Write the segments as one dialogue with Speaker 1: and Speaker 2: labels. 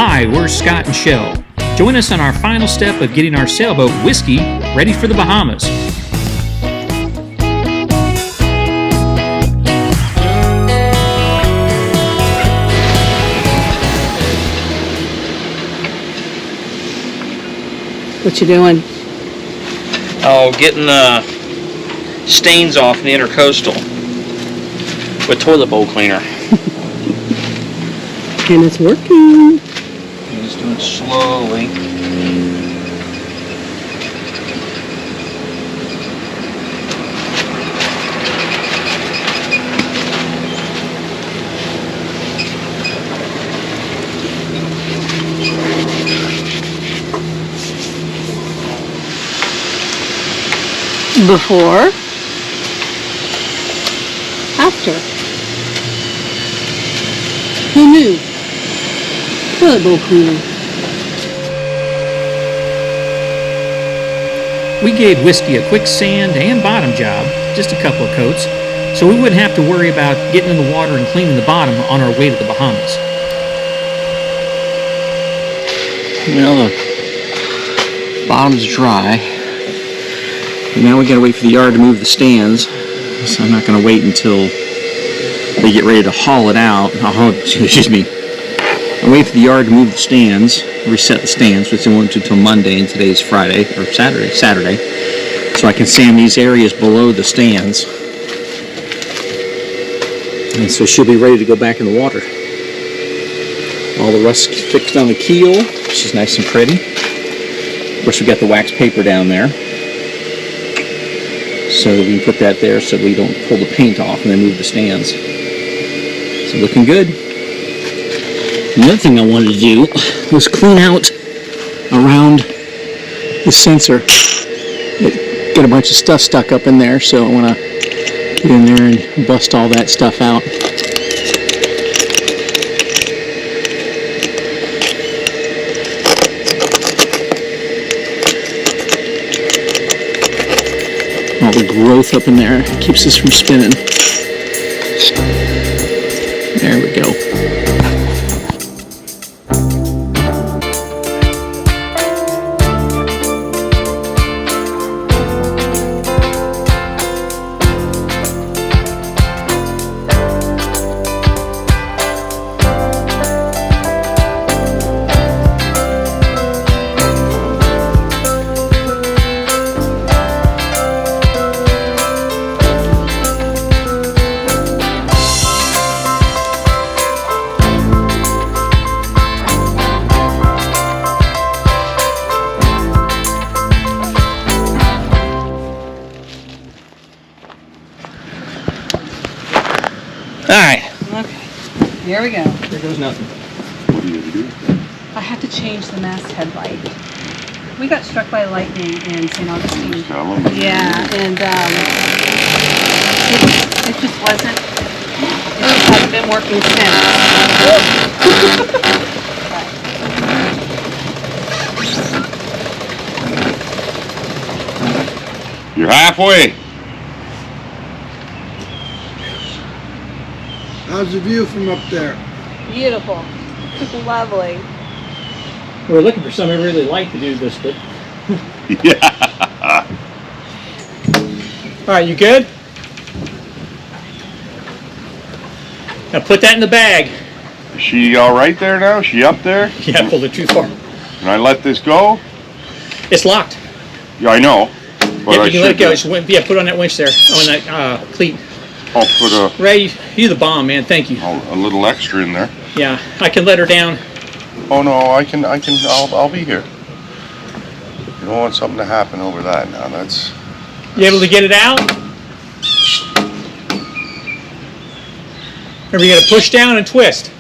Speaker 1: Hi, we're Scott and Shell. Join us on our final step of getting our sailboat, Whiskey, ready for the Bahamas.
Speaker 2: What you doing?
Speaker 3: Oh, getting the stains off in the intercoastal with toilet bowl cleaner.
Speaker 2: And it's working.
Speaker 3: I'm just doing it slowly.
Speaker 2: Before, after. Who knew? Toilet bowl cleaner.
Speaker 1: We gave Whiskey a quick sand and bottom job, just a couple of coats, so we wouldn't have to worry about getting in the water and cleaning the bottom on our way to the Bahamas.
Speaker 3: Well, the bottom's dry. Now we gotta wait for the yard to move the stands, so I'm not gonna wait until they get ready to haul it out. Excuse me. I'm waiting for the yard to move the stands, reset the stands, which they won't do until Monday, and today's Friday, or Saturday, so I can sand these areas below the stands. And so she'll be ready to go back in the water. All the rust fixed on the keel, which is nice and pretty. Of course, we've got the wax paper down there, so that we can put that there so we don't pull the paint off and then move the stands. So looking good. Another thing I wanted to do was clean out around the sensor. It got a bunch of stuff stuck up in there, so I want to get in there and bust all that stuff out. All the growth up in there keeps this from spinning. There we go. Alright.
Speaker 2: Okay, here we go.
Speaker 3: There goes nothing.
Speaker 4: What do you have to do?
Speaker 2: I have to change the masthead light. We got struck by lightning in St. Augustine.
Speaker 4: Tell them.
Speaker 2: Yeah, and it just wasn't, it just hasn't been working since.
Speaker 4: You're halfway.
Speaker 5: How's the view from up there?
Speaker 2: Beautiful. Lovely.
Speaker 1: We're looking for something really light to do this, but...
Speaker 4: Yeah.
Speaker 1: Alright, you good? Now put that in the bag.
Speaker 4: Is she all right there now? Is she up there?
Speaker 1: Yeah, I pulled it too far.
Speaker 4: Can I let this go?
Speaker 1: It's locked.
Speaker 4: Yeah, I know. But
Speaker 1: Yeah,
Speaker 4: I
Speaker 1: you can let it go.
Speaker 4: should
Speaker 1: Just, yeah, put it on that winch there, on that cleat.
Speaker 4: I'll put
Speaker 1: Ray, you're the bomb, man. Thank you.
Speaker 4: a little extra in there.
Speaker 1: Yeah, I can let her down.
Speaker 4: Oh no, I'll be here. You don't want something to happen over that now. That's...
Speaker 1: You able to get it out? Remember, you got to push down and twist.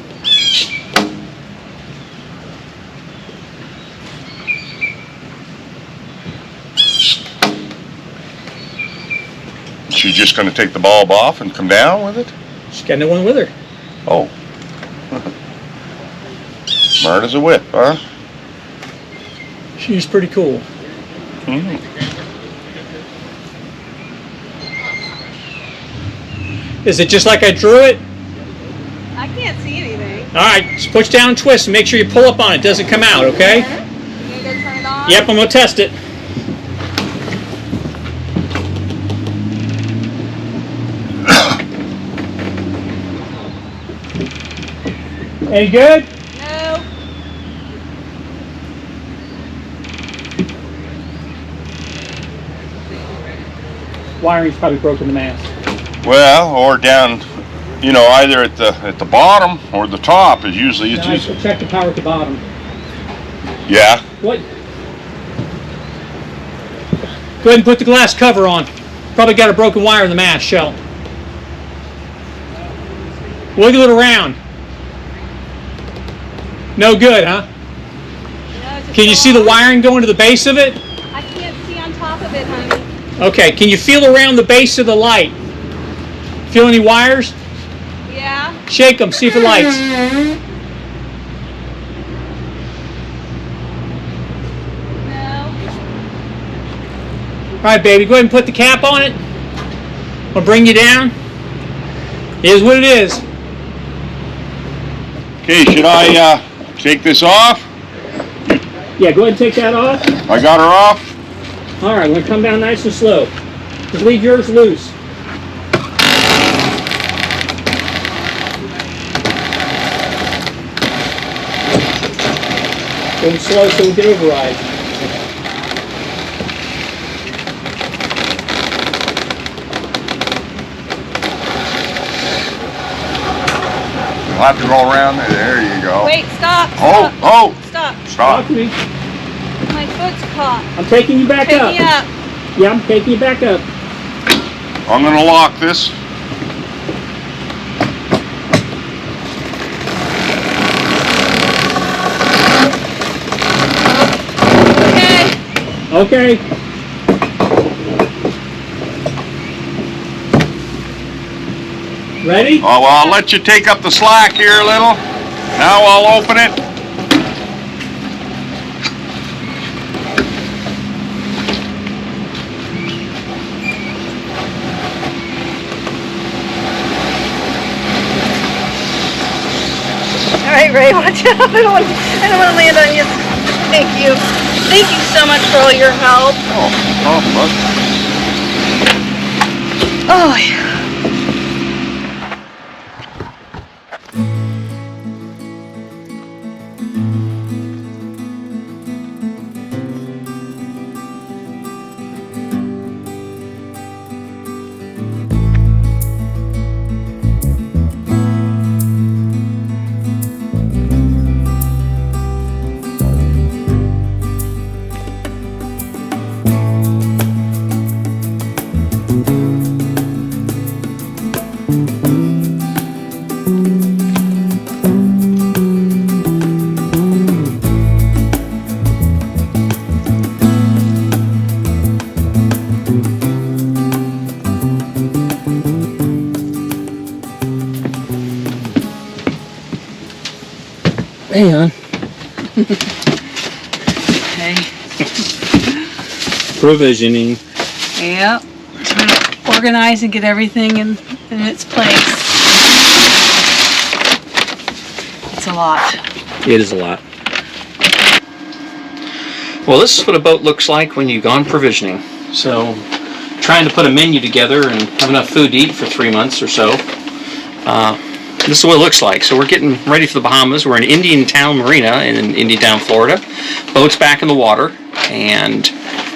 Speaker 4: She's just going to take the bulb off and come down with it?
Speaker 1: She's got no one with her.
Speaker 4: Oh. Smart as a whip, huh?
Speaker 1: She's pretty cool.
Speaker 4: Mm-hmm.
Speaker 1: Is it just like I drew it?
Speaker 2: I can't see anything.
Speaker 1: All right, just push down and twist and make sure you pull up on it. Doesn't come out, okay?
Speaker 6: You gonna go turn it on?
Speaker 1: Yep, I'm going to test it. Any good?
Speaker 6: No.
Speaker 1: Wiring's probably broken the mast.
Speaker 4: Well, or down, you know, either at the bottom or the top is usually it's
Speaker 1: Nice. We'll check the power at the bottom.
Speaker 4: Yeah.
Speaker 1: What? Go ahead and put the glass cover on. Probably got a broken wire in the mast shell. Wiggle it around. No good, huh?
Speaker 6: No, it's
Speaker 1: Can you see the wiring going to the base of it?
Speaker 6: I can't see on top of it, honey.
Speaker 1: Okay, can you feel around the base of the light? Feel any wires?
Speaker 6: Yeah.
Speaker 1: Shake them, see if it lights.
Speaker 6: No.
Speaker 1: All right, baby, go ahead and put the cap on it. I'll bring you down. It is what it is.
Speaker 4: Okay, should I take this off?
Speaker 1: Yeah, go ahead and take that off.
Speaker 4: I got her off.
Speaker 1: All right, we're going to come down nice and slow. Just leave yours loose. Going slow so we can override.
Speaker 4: You'll have to go around there. There you go.
Speaker 6: Wait, stop.
Speaker 4: Oh,
Speaker 6: Stop.
Speaker 4: oh,
Speaker 6: Stop.
Speaker 4: stop.
Speaker 1: Talk to me.
Speaker 6: My foot's caught.
Speaker 1: I'm taking you back
Speaker 6: Pick
Speaker 1: up.
Speaker 6: me up.
Speaker 1: Yeah, I'm taking you back up.
Speaker 4: I'm gonna lock this.
Speaker 6: Okay.
Speaker 1: Okay. Ready?
Speaker 4: Oh, well, I'll let you take up the slack here a little. Now I'll open it.
Speaker 6: All right, Ray, watch out. I don't want to land on you. Thank you. Thank you so much for all your help.
Speaker 4: Oh,
Speaker 6: Oh, yeah.
Speaker 1: Hang on.
Speaker 2: Okay.
Speaker 1: Provisioning.
Speaker 2: Yep. Trying to organize and get everything in its place. It's a lot.
Speaker 1: It is a lot. Well, this is what a boat looks like when you've gone provisioning. So, trying to put a menu together and have enough food to eat for 3 months or so. This is what it looks like. So we're getting ready for the Bahamas. We're in Indian Town Marina in Indian Town, Florida. Boat's back in the water, and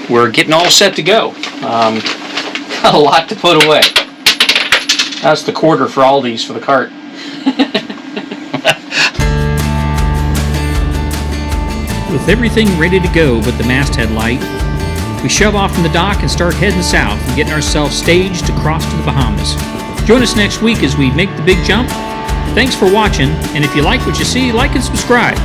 Speaker 1: we're getting all set to go. Got a lot to put away. That's the quarter for all these for the cart. With everything ready to go but the masthead light, we shove off from the dock and start heading south and getting ourselves staged to cross to the Bahamas. Join us next week as we make the big jump. Thanks for watching, and if you like what you see, like and subscribe.